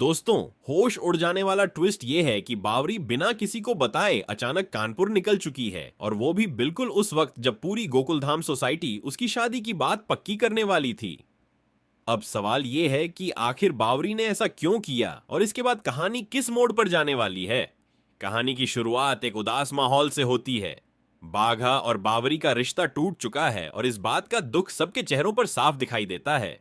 दोस्तों, होश उड़ जाने वाला ट्विस्ट ये है कि बावरी बिना किसी को बताए अचानक कानपुर निकल चुकी है, और वो भी बिल्कुल उस वक्त जब पूरी गोकुलधाम सोसाइटी उसकी शादी की बात पक्की करने वाली थी। अब सवाल ये है कि आखिर बावरी ने ऐसा क्यों किया और इसके बाद कहानी किस मोड़ पर जाने वाली है। कहानी की शुरुआत एक उदास माहौल से होती है। बाघा और बावरी का रिश्ता टूट चुका है और इस बात का दुख सबके चेहरों पर साफ दिखाई देता है।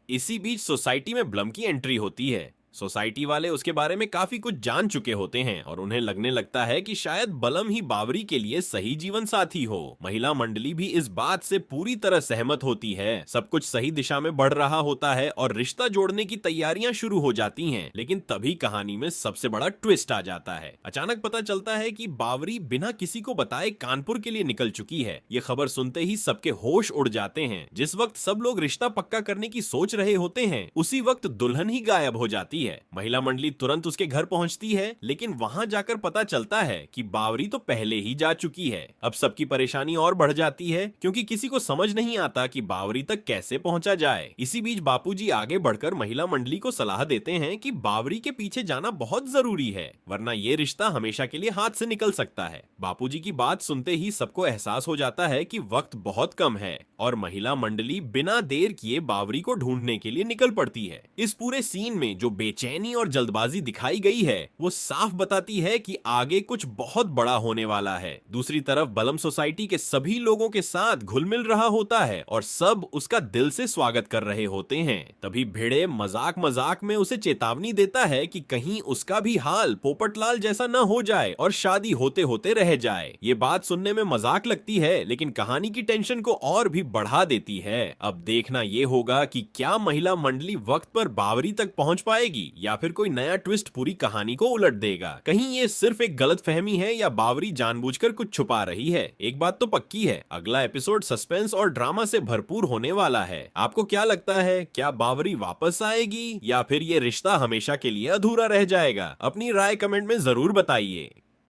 इसी बीच सोसाइटी में ब्लम की एंट्री होती है। सोसाइटी वाले उसके बारे में काफी कुछ जान चुके होते हैं और उन्हें लगने लगता है कि शायद बलम ही बावरी के लिए सही जीवन साथी हो। महिला मंडली भी इस बात से पूरी तरह सहमत होती है। सब कुछ सही दिशा में बढ़ रहा होता है और रिश्ता जोड़ने की तैयारियां शुरू हो जाती हैं। लेकिन तभी कहानी में सबसे बड़ा ट्विस्ट आ जाता है। अचानक पता चलता है कि बावरी बिना किसी को बताए कानपुर के लिए निकल चुकी है। ये खबर सुनते ही सबके होश उड़ जाते हैं। जिस वक्त सब लोग रिश्ता पक्का करने की सोच रहे होते हैं, उसी वक्त दुल्हन ही गायब हो जाती है। महिला मंडली तुरंत उसके घर पहुंचती है, लेकिन वहां जाकर पता चलता है कि बावरी तो पहले ही जा चुकी है। अब सबकी परेशानी और बढ़ जाती है क्योंकि किसी को समझ नहीं आता कि बावरी तक कैसे पहुंचा जाए। इसी बीच बापूजी आगे बढ़कर महिला मंडली को सलाह देते हैं कि बावरी के पीछे जाना बहुत जरूरी है, वरना ये रिश्ता हमेशा के लिए हाथ से निकल सकता है। बापूजी की बात सुनते ही सबको एहसास हो जाता है कि वक्त बहुत कम है और महिला मंडली बिना देर किए बावरी को ढूंढने के लिए निकल पड़ती है। इस पूरे सीन में जो बेचैनी और जल्दबाजी दिखाई गई है वो साफ बताती है कि आगे कुछ बहुत बड़ा होने वाला है। दूसरी तरफ बलम सोसाइटी के सभी लोगों के साथ घुल मिल रहा होता है और सब उसका दिल से स्वागत कर रहे होते हैं। तभी भिड़े मजाक मजाक में उसे चेतावनी देता है कि कहीं उसका भी हाल पोपटलाल जैसा न हो जाए और शादी होते होते रह जाए। ये बात सुनने में मजाक लगती है, लेकिन कहानी की टेंशन को और भी बढ़ा देती है। अब देखना ये होगा कि क्या महिला मंडली वक्त पर बावरी तक पहुंच पाएगी या फिर कोई नया ट्विस्ट पूरी कहानी को उलट देगा। कहीं ये सिर्फ एक गलतफहमी है या बावरी जानबूझकर कुछ छुपा रही है। एक बात तो पक्की है, अगला एपिसोड सस्पेंस और ड्रामा से भरपूर होने वाला है। आपको क्या लगता है, क्या बावरी वापस आएगी या फिर ये रिश्ता हमेशा के लिए अधूरा रह जाएगा? अपनी राय कमेंट में जरूर बताइए।